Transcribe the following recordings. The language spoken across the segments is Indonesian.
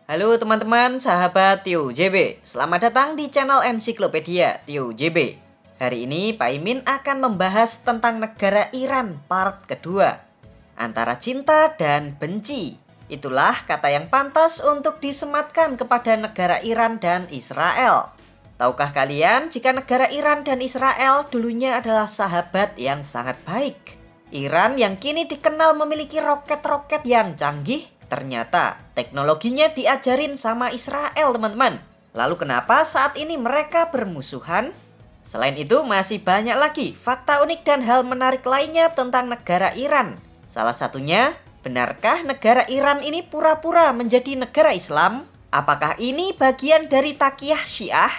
Halo teman-teman, sahabat Tio JB. Selamat datang di channel Ensiklopedia Tio JB. Hari ini Pak Imin akan membahas tentang negara Iran part kedua. Antara cinta dan benci. Itulah kata yang pantas untuk disematkan kepada negara Iran dan Israel. Tahukah kalian jika negara Iran dan Israel dulunya adalah sahabat yang sangat baik? Iran yang kini dikenal memiliki roket-roket yang canggih, ternyata teknologinya diajarin sama Israel, teman-teman. Lalu kenapa saat ini mereka bermusuhan? Selain itu masih banyak lagi fakta unik dan hal menarik lainnya tentang negara Iran. Salah satunya, benarkah negara Iran ini pura-pura menjadi negara Islam? Apakah ini bagian dari Taqiyah Syiah?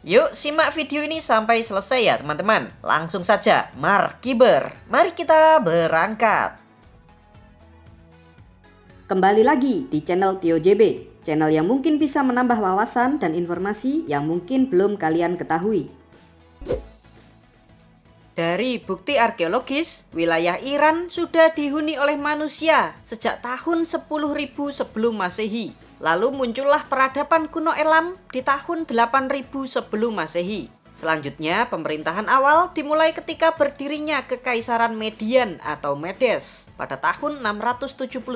Yuk simak video ini sampai selesai ya teman-teman. Langsung saja, Markiber. Mari kita berangkat. Kembali lagi di channel Tio JB, channel yang mungkin bisa menambah wawasan dan informasi yang mungkin belum kalian ketahui. Dari bukti arkeologis, wilayah Iran sudah dihuni oleh manusia sejak tahun 10.000 sebelum Masehi. Lalu muncullah peradaban kuno Elam di tahun 8.000 sebelum Masehi. Selanjutnya, pemerintahan awal dimulai ketika berdirinya Kekaisaran Median atau Medes pada tahun 678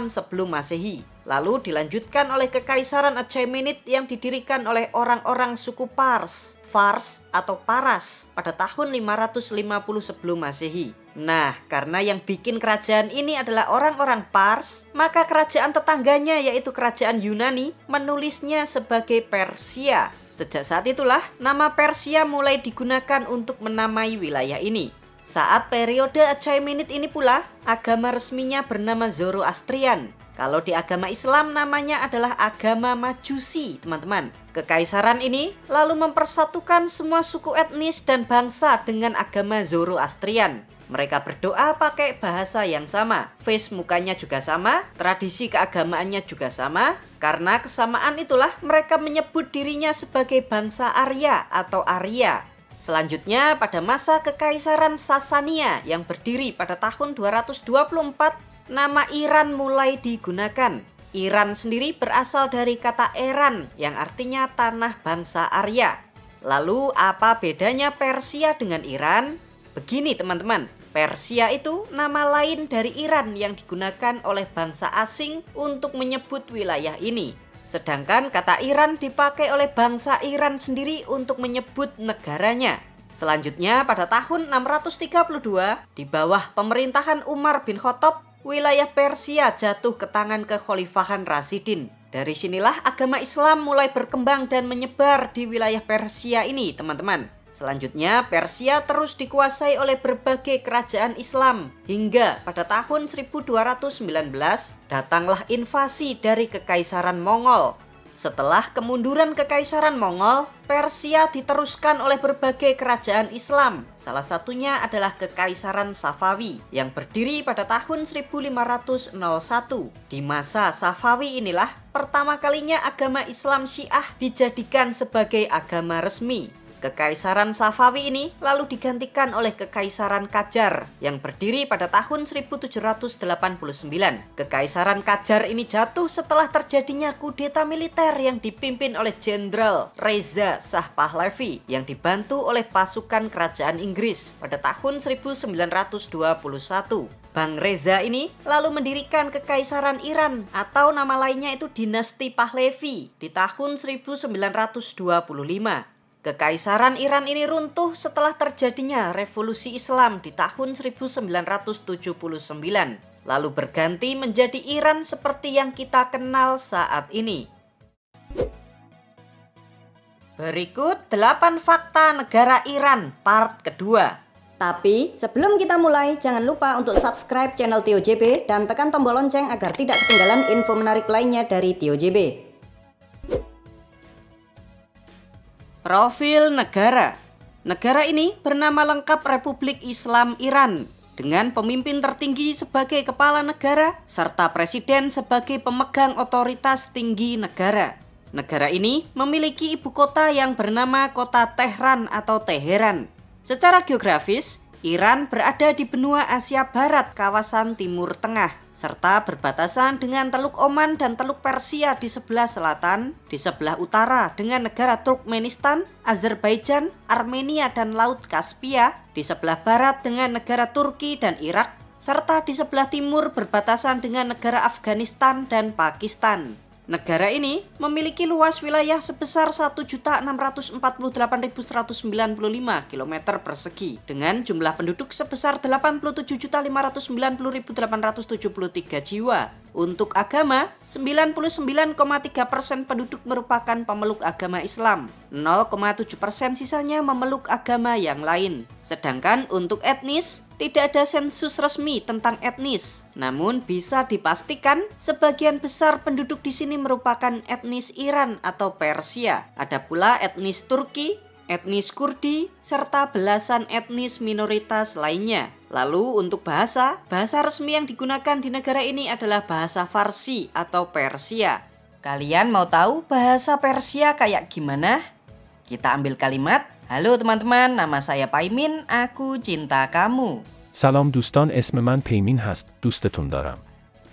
sebelum Masehi. Lalu dilanjutkan oleh Kekaisaran Achaemenid yang didirikan oleh orang-orang suku Pars, Fars atau Paras pada tahun 550 sebelum Masehi. Nah, karena yang bikin kerajaan ini adalah orang-orang Pars, maka kerajaan tetangganya yaitu kerajaan Yunani menulisnya sebagai Persia. Sejak saat itulah nama Persia mulai digunakan untuk menamai wilayah ini. Saat periode Achaemenid ini pula, agama resminya bernama Zoroastrian. Kalau di agama Islam namanya adalah agama Majusi, teman-teman. Kekaisaran ini lalu mempersatukan semua suku etnis dan bangsa dengan agama Zoroastrian. Mereka berdoa pakai bahasa yang sama, face mukanya juga sama, tradisi keagamaannya juga sama. Karena kesamaan itulah mereka menyebut dirinya sebagai bangsa Arya atau Arya. Selanjutnya pada masa Kekaisaran Sasania yang berdiri pada tahun 224, nama Iran mulai digunakan. Iran sendiri berasal dari kata Eran yang artinya tanah bangsa Arya. Lalu apa bedanya Persia dengan Iran? Begini teman-teman, Persia itu nama lain dari Iran yang digunakan oleh bangsa asing untuk menyebut wilayah ini. Sedangkan kata Iran dipakai oleh bangsa Iran sendiri untuk menyebut negaranya. Selanjutnya pada tahun 632, di bawah pemerintahan Umar bin Khattab, wilayah Persia jatuh ke tangan kekhalifahan Rasidin. Dari sinilah agama Islam mulai berkembang dan menyebar di wilayah Persia ini, teman-teman. Selanjutnya, Persia terus dikuasai oleh berbagai kerajaan Islam. Hingga pada tahun 1219, datanglah invasi dari Kekaisaran Mongol. Setelah kemunduran Kekaisaran Mongol, Persia diteruskan oleh berbagai kerajaan Islam. Salah satunya adalah Kekaisaran Safawi yang berdiri pada tahun 1501. Di masa Safawi inilah pertama kalinya agama Islam Syiah dijadikan sebagai agama resmi. Kekaisaran Safawi ini lalu digantikan oleh Kekaisaran Qajar yang berdiri pada tahun 1789. Kekaisaran Qajar ini jatuh setelah terjadinya kudeta militer yang dipimpin oleh Jenderal Reza Shah Pahlavi yang dibantu oleh pasukan kerajaan Inggris pada tahun 1921. Bang Reza ini lalu mendirikan Kekaisaran Iran atau nama lainnya itu Dinasti Pahlavi di tahun 1925. Kekaisaran Iran ini runtuh setelah terjadinya revolusi Islam di tahun 1979, lalu berganti menjadi Iran seperti yang kita kenal saat ini. Berikut 8 fakta negara Iran part kedua. Tapi sebelum kita mulai, jangan lupa untuk subscribe channel Tio JB dan tekan tombol lonceng agar tidak ketinggalan info menarik lainnya dari Tio JB. Profil negara. Negara ini bernama lengkap Republik Islam Iran dengan pemimpin tertinggi sebagai kepala negara serta presiden sebagai pemegang otoritas tinggi negara. Negara ini memiliki ibu kota yang bernama Kota Tehran atau Teheran. Secara geografis, Iran berada di benua Asia Barat, kawasan Timur Tengah, serta berbatasan dengan Teluk Oman dan Teluk Persia di sebelah selatan, di sebelah utara dengan negara Turkmenistan, Azerbaijan, Armenia, dan Laut Kaspia, di sebelah barat dengan negara Turki dan Irak, serta di sebelah timur berbatasan dengan negara Afghanistan dan Pakistan. Negara ini memiliki luas wilayah sebesar 1.648.195 km persegi dengan jumlah penduduk sebesar 87.590.873 jiwa. Untuk agama, 99,3% penduduk merupakan pemeluk agama Islam, 0,7% sisanya memeluk agama yang lain. Sedangkan untuk etnis, tidak ada sensus resmi tentang etnis, namun bisa dipastikan sebagian besar penduduk di sini merupakan etnis Iran atau Persia. Ada pula etnis Turki, etnis Kurdi, serta belasan etnis minoritas lainnya. Lalu untuk bahasa resmi yang digunakan di negara ini adalah bahasa Farsi atau Persia. Kalian mau tahu bahasa Persia kayak gimana? Kita ambil kalimat, "Halo teman-teman, nama saya Paimin, aku cinta kamu." سلام دوستان اسم من پیمین هست دوستتون دارم.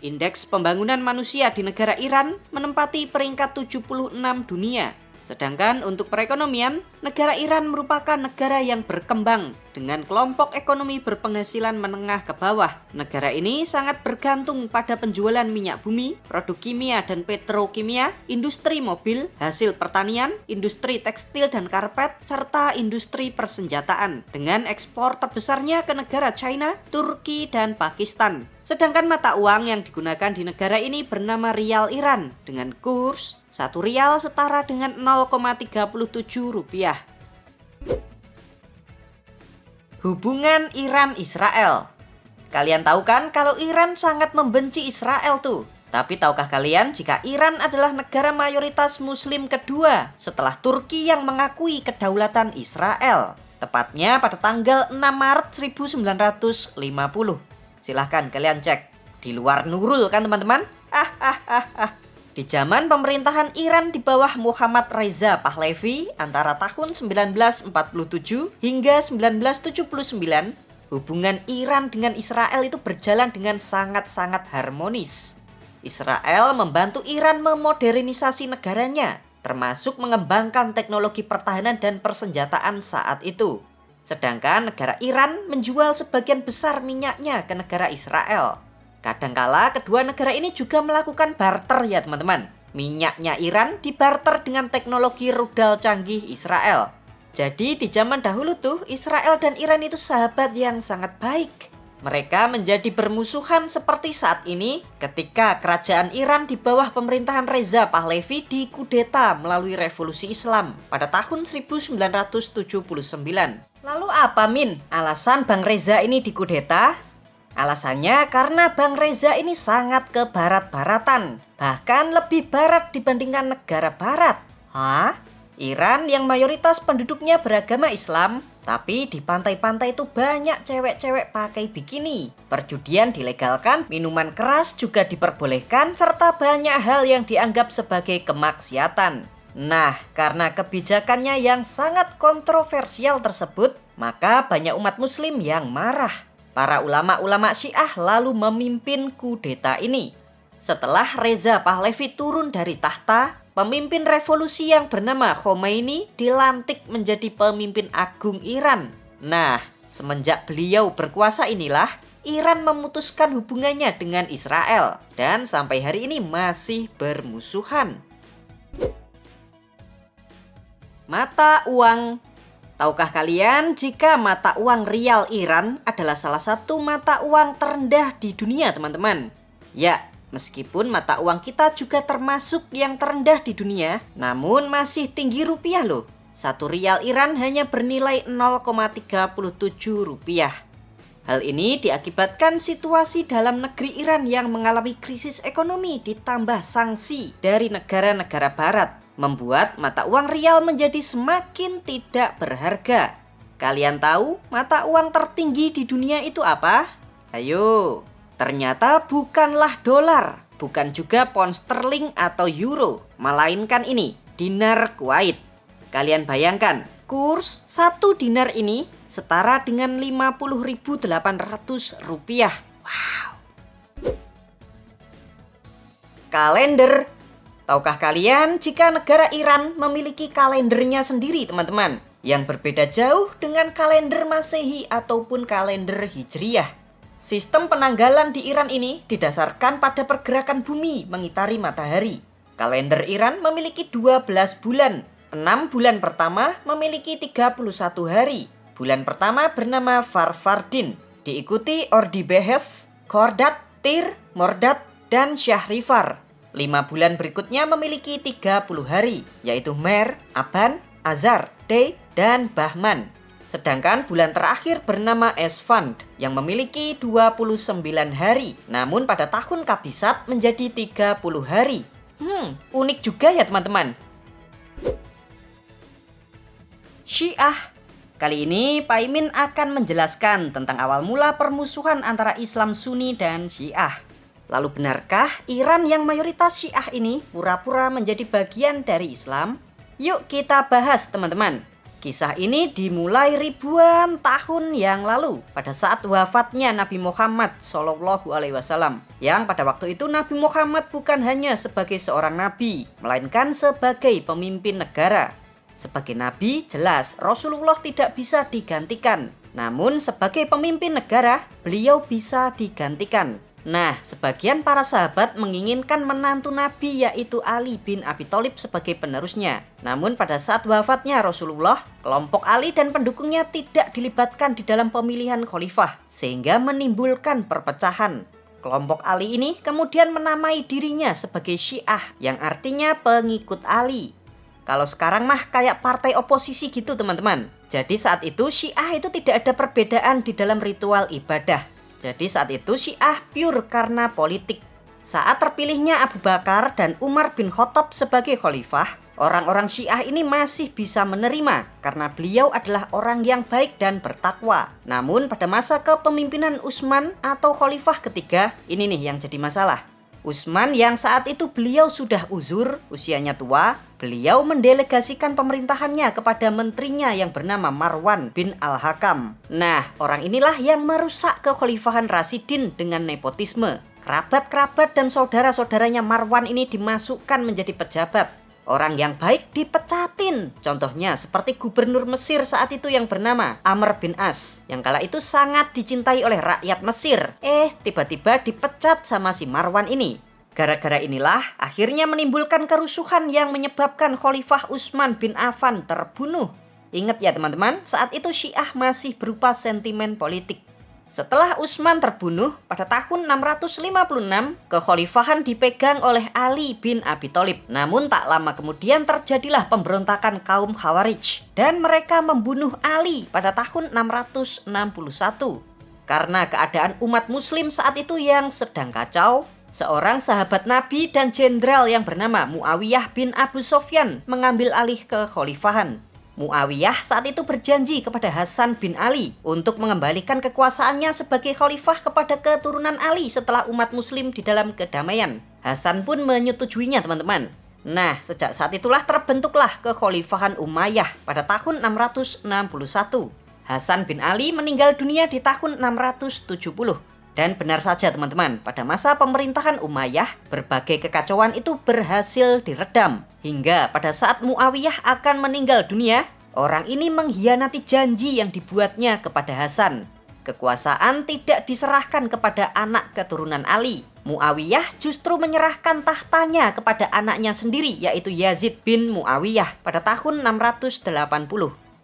Indeks pembangunan manusia di negara Iran menempati peringkat 76 dunia. Sedangkan untuk perekonomian, negara Iran merupakan negara yang berkembang dengan kelompok ekonomi berpenghasilan menengah ke bawah. Negara ini sangat bergantung pada penjualan minyak bumi, produk kimia dan petrokimia, industri mobil, hasil pertanian, industri tekstil dan karpet, serta industri persenjataan. Dengan ekspor terbesarnya ke negara China, Turki, dan Pakistan. Sedangkan mata uang yang digunakan di negara ini bernama rial Iran dengan kurs 1 rial setara dengan 0,37 rupiah. Hubungan Iran-Israel. Kalian tahu kan kalau Iran sangat membenci Israel tuh. Tapi tahukah kalian jika Iran adalah negara mayoritas muslim kedua setelah Turki yang mengakui kedaulatan Israel? Tepatnya pada tanggal 6 Maret 1950. Silahkan kalian cek. Di luar Nurul kan teman-teman? Di zaman pemerintahan Iran di bawah Muhammad Reza Pahlavi antara tahun 1947 hingga 1979, hubungan Iran dengan Israel itu berjalan dengan sangat-sangat harmonis. Israel membantu Iran memodernisasi negaranya, termasuk mengembangkan teknologi pertahanan dan persenjataan saat itu. Sedangkan negara Iran menjual sebagian besar minyaknya ke negara Israel. Kadangkala kedua negara ini juga melakukan barter ya teman-teman. Minyaknya Iran dibarter dengan teknologi rudal canggih Israel. Jadi di zaman dahulu tuh Israel dan Iran itu sahabat yang sangat baik. Mereka menjadi bermusuhan seperti saat ini ketika kerajaan Iran di bawah pemerintahan Reza Pahlavi dikudeta melalui revolusi Islam pada tahun 1979. Lalu apa Min? Alasan Bang Reza ini dikudeta? Alasannya karena Bang Reza ini sangat ke barat-baratan, bahkan lebih barat dibandingkan negara barat. Hah? Iran yang mayoritas penduduknya beragama Islam, tapi di pantai-pantai itu banyak cewek-cewek pakai bikini. Perjudian dilegalkan, minuman keras juga diperbolehkan, serta banyak hal yang dianggap sebagai kemaksiatan. Nah, karena kebijakannya yang sangat kontroversial tersebut, maka banyak umat muslim yang marah. Para ulama-ulama Syiah lalu memimpin kudeta ini. Setelah Reza Pahlavi turun dari tahta, pemimpin revolusi yang bernama Khomeini dilantik menjadi pemimpin agung Iran. Nah, semenjak beliau berkuasa inilah Iran memutuskan hubungannya dengan Israel dan sampai hari ini masih bermusuhan. Mata uang. Tahukah kalian jika mata uang rial Iran adalah salah satu mata uang terendah di dunia teman-teman? Ya, meskipun mata uang kita juga termasuk yang terendah di dunia, namun masih tinggi rupiah loh. 1 rial Iran hanya bernilai 0,37 rupiah. Hal ini diakibatkan situasi dalam negeri Iran yang mengalami krisis ekonomi ditambah sanksi dari negara-negara barat, membuat mata uang rial menjadi semakin tidak berharga. Kalian tahu mata uang tertinggi di dunia itu apa? Ayo, ternyata bukanlah dolar, bukan juga pound sterling atau euro, melainkan ini, dinar Kuwait. Kalian bayangkan, kurs 1 dinar ini setara dengan 50.800 rupiah. Wow. Kalender. Tahukah kalian jika negara Iran memiliki kalendernya sendiri, teman-teman, yang berbeda jauh dengan kalender Masehi ataupun kalender Hijriyah. Sistem penanggalan di Iran ini didasarkan pada pergerakan bumi mengitari matahari. Kalender Iran memiliki 12 bulan. 6 bulan pertama memiliki 31 hari. Bulan pertama bernama Farvardin, diikuti Ordibehes, Khordad, Tir, Mordad, dan Syahrifar. 5 bulan berikutnya memiliki 30 hari, yaitu Mer, Aban, Azar, Day, dan Bahman. Sedangkan bulan terakhir bernama Esfand yang memiliki 29 hari, namun pada tahun Kabisat menjadi 30 hari. Unik juga ya teman-teman. Syiah. Kali ini Pak Imin akan menjelaskan tentang awal mula permusuhan antara Islam Sunni dan Syiah. Lalu benarkah Iran yang mayoritas Syiah ini pura-pura menjadi bagian dari Islam? Yuk kita bahas teman-teman. Kisah ini dimulai ribuan tahun yang lalu pada saat wafatnya Nabi Muhammad SAW. Yang pada waktu itu Nabi Muhammad bukan hanya sebagai seorang nabi, melainkan sebagai pemimpin negara. Sebagai nabi jelas Rasulullah tidak bisa digantikan. Namun sebagai pemimpin negara beliau bisa digantikan. Nah, sebagian para sahabat menginginkan menantu Nabi yaitu Ali bin Abi Thalib sebagai penerusnya. Namun pada saat wafatnya Rasulullah, kelompok Ali dan pendukungnya tidak dilibatkan di dalam pemilihan khalifah, sehingga menimbulkan perpecahan. Kelompok Ali ini kemudian menamai dirinya sebagai Syiah, yang artinya pengikut Ali. Kalau sekarang mah kayak partai oposisi gitu teman-teman. Jadi saat itu Syiah itu tidak ada perbedaan di dalam ritual ibadah. Jadi saat itu Syiah pure karena politik. Saat terpilihnya Abu Bakar dan Umar bin Khattab sebagai khalifah, orang-orang Syiah ini masih bisa menerima karena beliau adalah orang yang baik dan bertakwa. Namun pada masa kepemimpinan Utsman atau khalifah ketiga, ini nih yang jadi masalah. Utsman yang saat itu beliau sudah uzur, usianya tua, beliau mendelegasikan pemerintahannya kepada menterinya yang bernama Marwan bin Al-Hakam. Nah, orang inilah yang merusak kekhalifahan Rasyidin dengan nepotisme. Kerabat-kerabat dan saudara-saudaranya Marwan ini dimasukkan menjadi pejabat. Orang yang baik dipecatin. Contohnya seperti gubernur Mesir saat itu yang bernama Amr bin As, yang kala itu sangat dicintai oleh rakyat Mesir. Tiba-tiba dipecat sama si Marwan ini. Gara-gara inilah akhirnya menimbulkan kerusuhan yang menyebabkan Khalifah Utsman bin Affan terbunuh. Ingat ya teman-teman, saat itu Syiah masih berupa sentimen politik. Setelah Utsman terbunuh pada tahun 656, kekhalifahan dipegang oleh Ali bin Abi Thalib. Namun tak lama kemudian terjadilah pemberontakan kaum Khawarij dan mereka membunuh Ali pada tahun 661. Karena keadaan umat muslim saat itu yang sedang kacau, seorang sahabat Nabi dan jenderal yang bernama Muawiyah bin Abu Sufyan mengambil alih kekhalifahan. Muawiyah saat itu berjanji kepada Hasan bin Ali untuk mengembalikan kekuasaannya sebagai khalifah kepada keturunan Ali setelah umat muslim di dalam kedamaian. Hasan pun menyetujuinya teman-teman. Nah, sejak saat itulah terbentuklah kekhalifahan Umayyah pada tahun 661. Hasan bin Ali meninggal dunia di tahun 670. Dan benar saja teman-teman, pada masa pemerintahan Umayyah, berbagai kekacauan itu berhasil diredam. Hingga pada saat Muawiyah akan meninggal dunia, orang ini mengkhianati janji yang dibuatnya kepada Hasan. Kekuasaan tidak diserahkan kepada anak keturunan Ali. Muawiyah justru menyerahkan tahtanya kepada anaknya sendiri, yaitu Yazid bin Muawiyah pada tahun 680.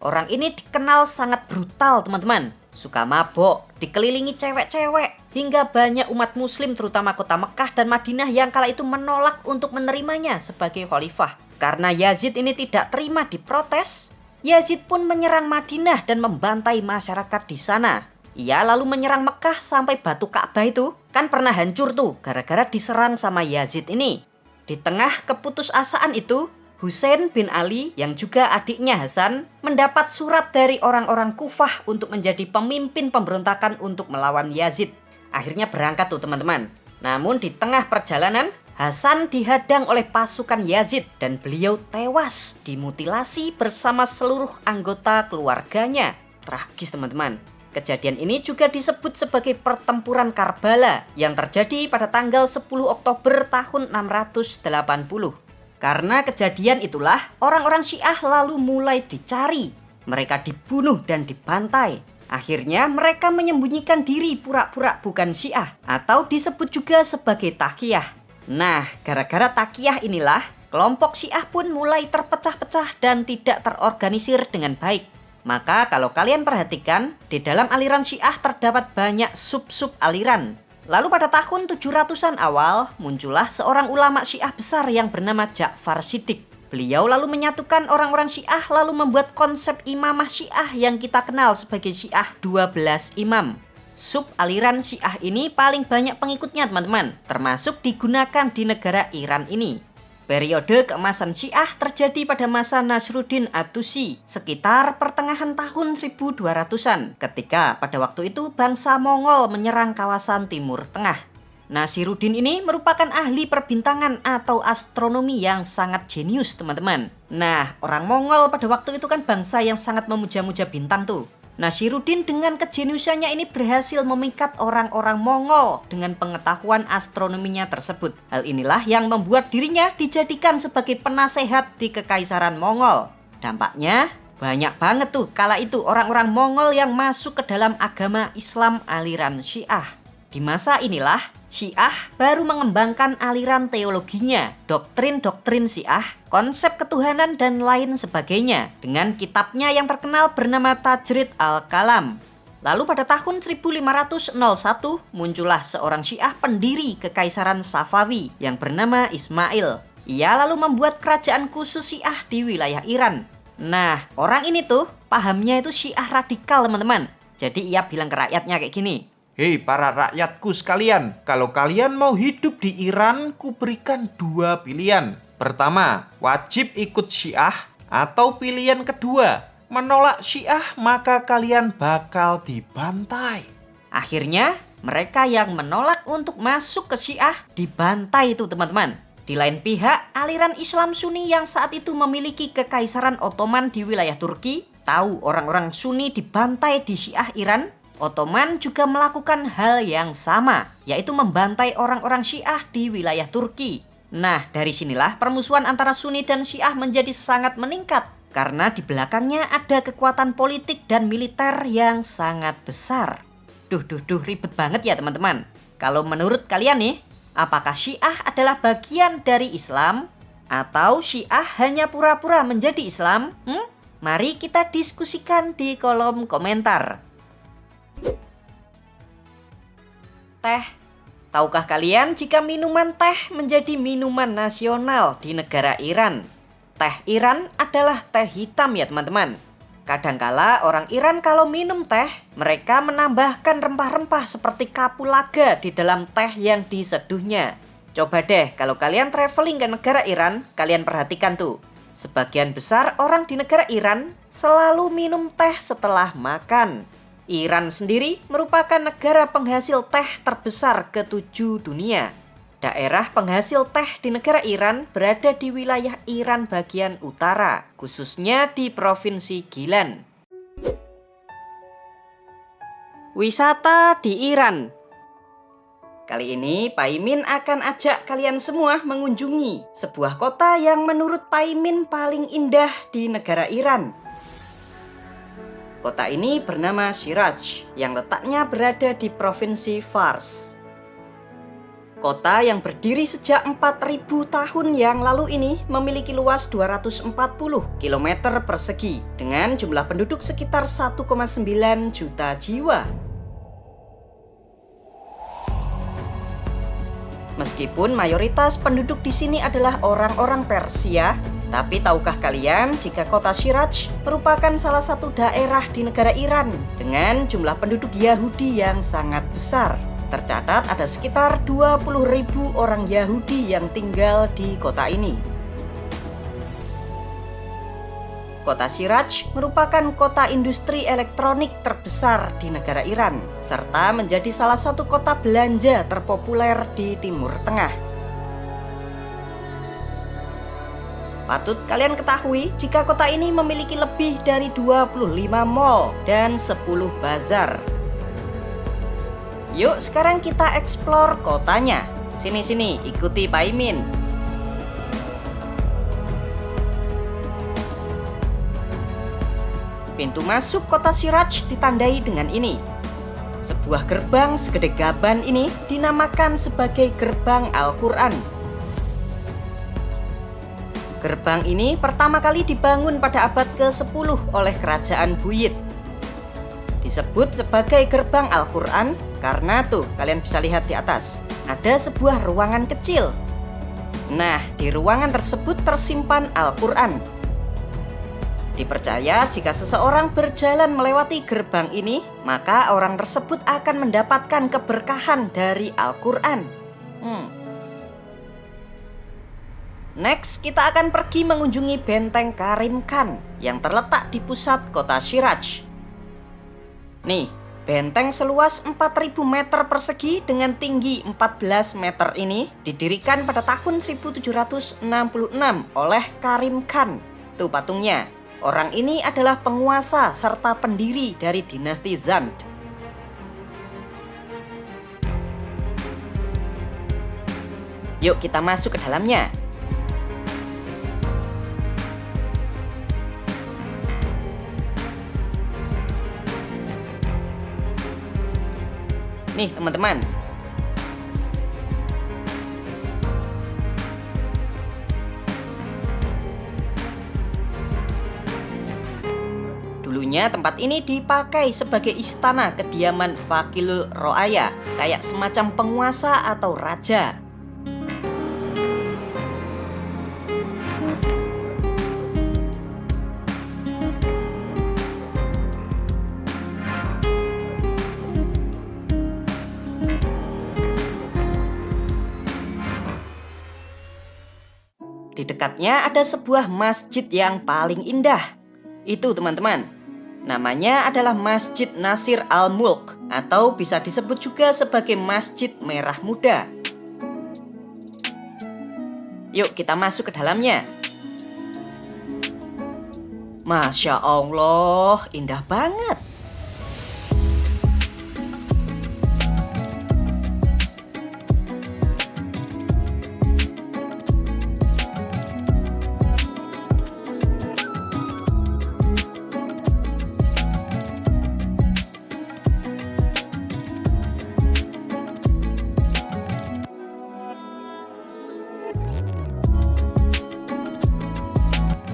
Orang ini dikenal sangat brutal teman-teman. Suka mabok, dikelilingi cewek-cewek, hingga banyak umat muslim terutama kota Mekah dan Madinah yang kala itu menolak untuk menerimanya sebagai khalifah. Karena Yazid ini tidak terima diprotes, Yazid pun menyerang Madinah dan membantai masyarakat di sana. Ia lalu menyerang Mekah sampai batu Ka'bah itu kan pernah hancur tuh gara-gara diserang sama Yazid ini. Di tengah keputusasaan itu, Husain bin Ali yang juga adiknya Hasan mendapat surat dari orang-orang Kufah untuk menjadi pemimpin pemberontakan untuk melawan Yazid. Akhirnya berangkat tuh teman-teman. Namun di tengah perjalanan, Hasan dihadang oleh pasukan Yazid dan beliau tewas dimutilasi bersama seluruh anggota keluarganya. Tragis teman-teman. Kejadian ini juga disebut sebagai pertempuran Karbala yang terjadi pada tanggal 10 Oktober tahun 680. Karena kejadian itulah orang-orang Syiah lalu mulai dicari. Mereka dibunuh dan dibantai. Akhirnya mereka menyembunyikan diri pura-pura bukan Syiah atau disebut juga sebagai Taqiyah. Nah, gara-gara Taqiyah inilah kelompok Syiah pun mulai terpecah-pecah dan tidak terorganisir dengan baik. Maka kalau kalian perhatikan, di dalam aliran Syiah terdapat banyak sub-sub aliran. Lalu pada tahun 700-an awal, muncullah seorang ulama Syiah besar yang bernama Ja'far Shiddiq. Beliau lalu menyatukan orang-orang Syiah lalu membuat konsep imamah Syiah yang kita kenal sebagai Syiah 12 imam. Sub aliran Syiah ini paling banyak pengikutnya teman-teman, termasuk digunakan di negara Iran ini. Periode keemasan Syiah terjadi pada masa Nasruddin At-Tusi sekitar pertengahan tahun 1200-an ketika pada waktu itu bangsa Mongol menyerang kawasan Timur Tengah. Nasiruddin ini merupakan ahli perbintangan atau astronomi yang sangat jenius teman-teman. Nah, orang Mongol pada waktu itu kan bangsa yang sangat memuja-muja bintang tuh. Nasiruddin dengan kejeniusannya ini berhasil memikat orang-orang Mongol dengan pengetahuan astronominya tersebut. Hal inilah yang membuat dirinya dijadikan sebagai penasehat di Kekaisaran Mongol. Dampaknya banyak banget tuh kala itu orang-orang Mongol yang masuk ke dalam agama Islam aliran Syiah. Di masa inilah Syiah baru mengembangkan aliran teologinya, doktrin-doktrin Syiah, konsep ketuhanan dan lain sebagainya dengan kitabnya yang terkenal bernama Tajrid al-Kalam. Lalu pada tahun 1501 muncullah seorang Syiah pendiri Kekaisaran Safawi yang bernama Ismail. Ia lalu membuat kerajaan khusus Syiah di wilayah Iran. Nah, orang ini tuh pahamnya itu Syiah radikal teman-teman. Jadi ia bilang ke rakyatnya kayak gini. Hei para rakyatku sekalian, kalau kalian mau hidup di Iran, kuberikan dua pilihan. Pertama, wajib ikut Syiah, atau pilihan kedua, menolak Syiah maka kalian bakal dibantai. Akhirnya, mereka yang menolak untuk masuk ke Syiah dibantai itu teman-teman. Di lain pihak, aliran Islam Sunni yang saat itu memiliki Kekaisaran Ottoman di wilayah Turki, tahu orang-orang Sunni dibantai di Syiah Iran, Ottoman juga melakukan hal yang sama, yaitu membantai orang-orang Syiah di wilayah Turki. Nah, dari sinilah permusuhan antara Sunni dan Syiah menjadi sangat meningkat, karena di belakangnya ada kekuatan politik dan militer yang sangat besar. Duh, ribet banget ya teman-teman. Kalau menurut kalian nih, apakah Syiah adalah bagian dari Islam? Atau Syiah hanya pura-pura menjadi Islam? Mari kita diskusikan di kolom komentar. Teh. Tahukah kalian jika minuman teh menjadi minuman nasional di negara Iran? Teh Iran adalah teh hitam ya teman-teman. Kadangkala orang Iran kalau minum teh, mereka menambahkan rempah-rempah seperti kapulaga di dalam teh yang diseduhnya. Coba deh kalau kalian traveling ke negara Iran, kalian perhatikan tuh. Sebagian besar orang di negara Iran selalu minum teh setelah makan. Iran sendiri merupakan negara penghasil teh terbesar ke-7 dunia. Daerah penghasil teh di negara Iran berada di wilayah Iran bagian utara, khususnya di Provinsi Gilan. Wisata di Iran. Kali ini Paimin akan ajak kalian semua mengunjungi sebuah kota yang menurut Paimin paling indah di negara Iran. Kota ini bernama Shiraj, yang letaknya berada di Provinsi Fars. Kota yang berdiri sejak 4.000 tahun yang lalu ini memiliki luas 240 km persegi dengan jumlah penduduk sekitar 1,9 juta jiwa. Meskipun mayoritas penduduk di sini adalah orang-orang Persia, tapi tahukah kalian jika kota Shiraj merupakan salah satu daerah di negara Iran dengan jumlah penduduk Yahudi yang sangat besar? Tercatat ada sekitar 20.000 orang Yahudi yang tinggal di kota ini. Kota Shiraj merupakan kota industri elektronik terbesar di negara Iran, serta menjadi salah satu kota belanja terpopuler di Timur Tengah. Patut kalian ketahui jika kota ini memiliki lebih dari 25 mall dan 10 bazar. Yuk sekarang kita eksplor kotanya. Sini-sini, ikuti Pak Imin. Pintu masuk kota Siraj ditandai dengan ini. Sebuah gerbang segede gaban ini dinamakan sebagai Gerbang Al-Quran. Gerbang ini pertama kali dibangun pada abad ke-10 oleh Kerajaan Buyid. Disebut sebagai Gerbang Al-Quran karena tuh kalian bisa lihat di atas, ada sebuah ruangan kecil. Nah, di ruangan tersebut tersimpan Al-Quran. Dipercaya jika seseorang berjalan melewati gerbang ini, maka orang tersebut akan mendapatkan keberkahan dari Al-Quran. Next, kita akan pergi mengunjungi Benteng Karim Khan yang terletak di pusat kota Siraj. Nih, benteng seluas 4.000 meter persegi dengan tinggi 14 meter ini didirikan pada tahun 1766 oleh Karim Khan. Tuh patungnya. Orang ini adalah penguasa serta pendiri dari dinasti Zand. Yuk kita masuk ke dalamnya. Nih teman-teman, dulunya tempat ini dipakai sebagai istana kediaman Vakilul Roaya, kayak semacam penguasa atau raja. Di dekatnya ada sebuah masjid yang paling indah. Itu teman-teman, namanya adalah Masjid Nasir Al-Mulk, atau bisa disebut juga sebagai Masjid Merah Muda. Yuk kita masuk ke dalamnya. Masya Allah, indah banget.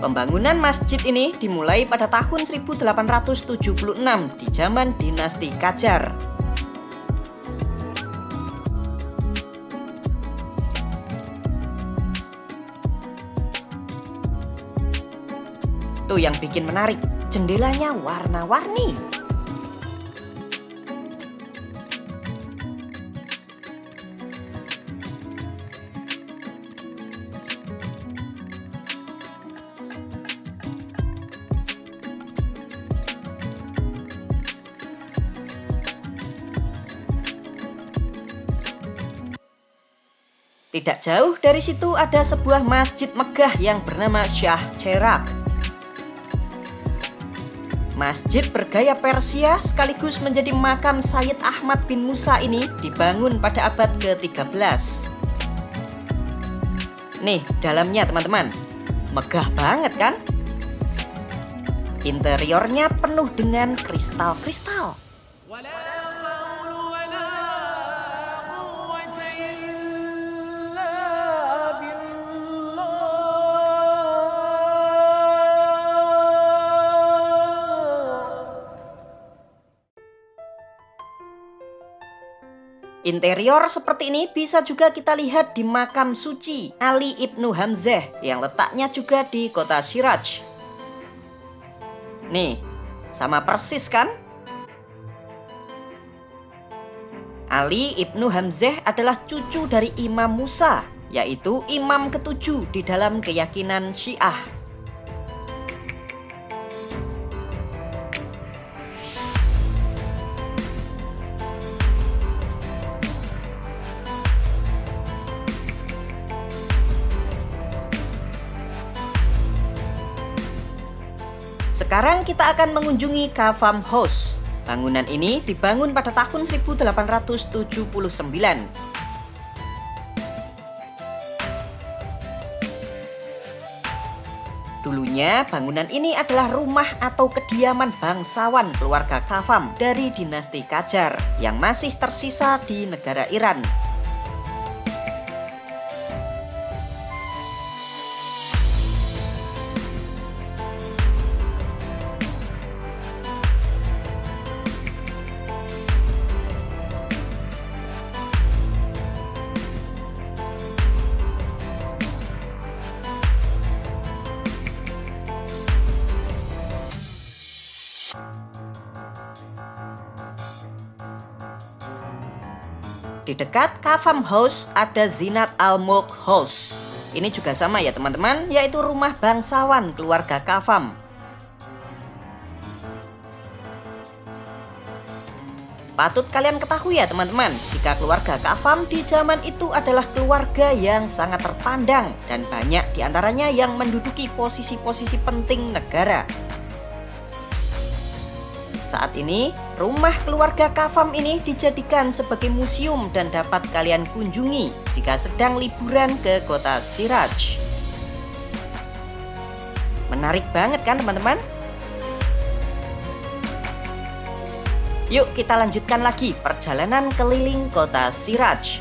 Pembangunan masjid ini dimulai pada tahun 1876 di zaman dinasti Qajar. Tuh yang bikin menarik, jendelanya warna-warni. Tidak jauh dari situ ada sebuah masjid megah yang bernama Shah Cheragh. Masjid bergaya Persia sekaligus menjadi makam Sayyid Ahmad bin Musa ini dibangun pada abad ke-13. Nih, dalamnya teman-teman, megah banget kan? Interiornya penuh dengan kristal-kristal. Interior seperti ini bisa juga kita lihat di makam suci Ali Ibnu Hamzah yang letaknya juga di kota Siraj. Nih, sama persis kan? Ali Ibnu Hamzah adalah cucu dari Imam Musa, yaitu imam ketujuh di dalam keyakinan Syiah. Sekarang kita akan mengunjungi Kavam House. Bangunan ini dibangun pada tahun 1879. Dulunya bangunan ini adalah rumah atau kediaman bangsawan keluarga Kavam dari dinasti Qajar yang masih tersisa di negara Iran. Di dekat Kavam House ada Zinat Al-Mulk House. Ini juga sama ya teman-teman, yaitu rumah bangsawan keluarga Kavam. Patut kalian ketahui ya teman-teman, jika keluarga Kavam di zaman itu adalah keluarga yang sangat terpandang dan banyak diantaranya yang menduduki posisi-posisi penting negara. Saat ini, rumah keluarga Kavam ini dijadikan sebagai museum dan dapat kalian kunjungi jika sedang liburan ke kota Siraj. Menarik banget kan teman-teman? Yuk kita lanjutkan lagi perjalanan keliling kota Siraj.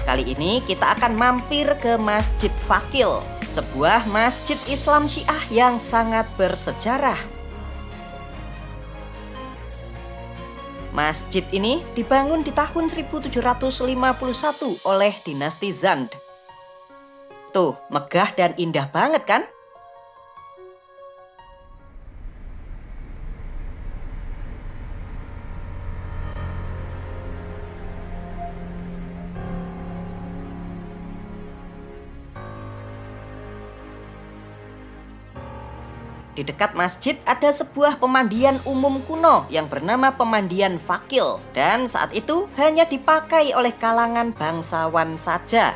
Kali ini kita akan mampir ke Masjid Faqih, sebuah masjid Islam Syiah yang sangat bersejarah. Masjid ini dibangun di tahun 1751 oleh dinasti Zand. Tuh, megah dan indah banget kan? Di dekat masjid ada sebuah pemandian umum kuno yang bernama Pemandian Faqih, dan saat itu hanya dipakai oleh kalangan bangsawan saja.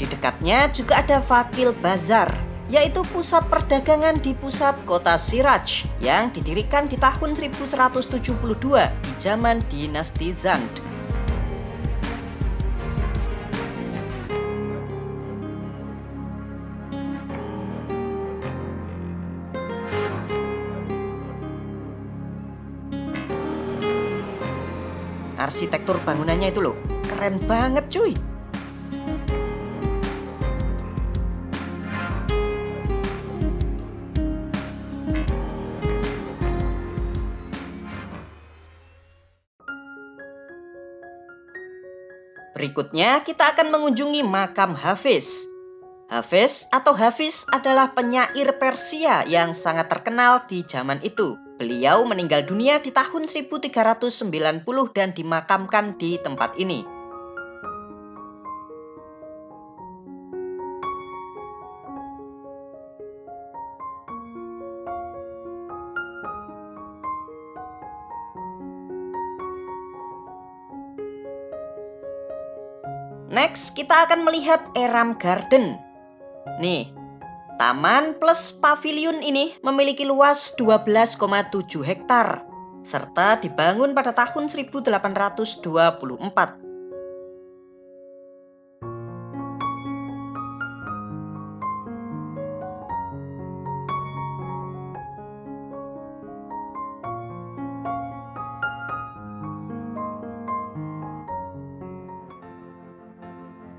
Di dekatnya juga ada Faqih Bazar, yaitu pusat perdagangan di pusat kota Siraj yang didirikan di tahun 1172 di zaman dinasti Zand. Arsitektur bangunannya itu loh, keren banget cuy. Berikutnya kita akan mengunjungi makam Hafiz. Hafiz atau Hafiz adalah penyair Persia yang sangat terkenal di zaman itu. Beliau meninggal dunia di tahun 1390 dan dimakamkan di tempat ini. Next, kita akan melihat Eram Garden. Nih, taman plus pavilion ini memiliki luas 12,7 hektar, serta dibangun pada tahun 1824.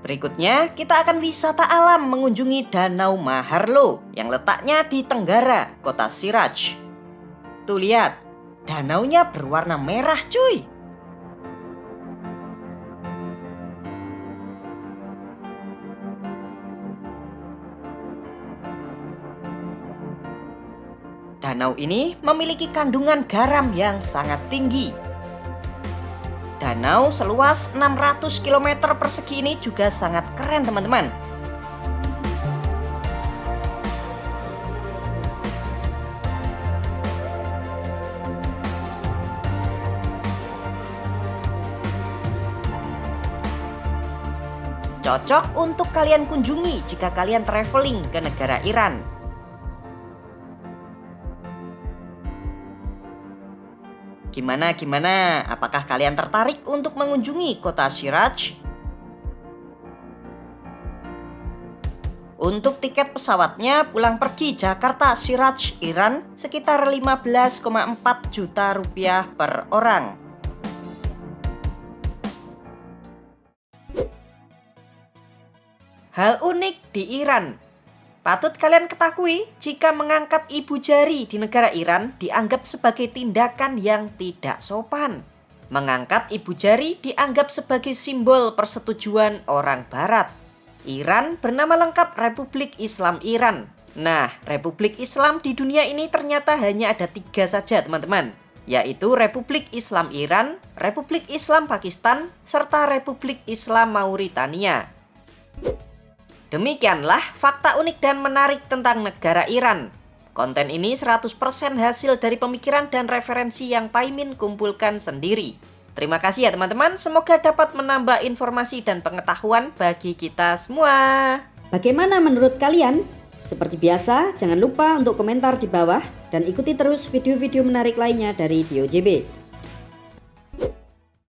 Berikutnya, kita akan wisata alam mengunjungi Danau Maharlo yang letaknya di tenggara kota Siraj. Tuh lihat, danaunya berwarna merah cuy. Danau ini memiliki kandungan garam yang sangat tinggi. Danau seluas 600 km persegi ini juga sangat keren teman-teman. Cocok untuk kalian kunjungi jika kalian traveling ke negara Iran. Gimana? Apakah kalian tertarik untuk mengunjungi kota Shiraj? Untuk tiket pesawatnya pulang pergi Jakarta Shiraj Iran sekitar 15,4 juta rupiah per orang. Hal unik di Iran. Patut kalian ketahui jika mengangkat ibu jari di negara Iran dianggap sebagai tindakan yang tidak sopan. Mengangkat ibu jari dianggap sebagai simbol persetujuan orang Barat. Iran bernama lengkap Republik Islam Iran. Nah, Republik Islam di dunia ini ternyata hanya ada 3 saja teman-teman, yaitu Republik Islam Iran, Republik Islam Pakistan, serta Republik Islam Mauritania. Demikianlah fakta unik dan menarik tentang negara Iran. Konten ini 100% hasil dari pemikiran dan referensi yang Paimin kumpulkan sendiri. Terima kasih ya teman-teman, semoga dapat menambah informasi dan pengetahuan bagi kita semua. Bagaimana menurut kalian? Seperti biasa, jangan lupa untuk komentar di bawah dan ikuti terus video-video menarik lainnya dari TioJB.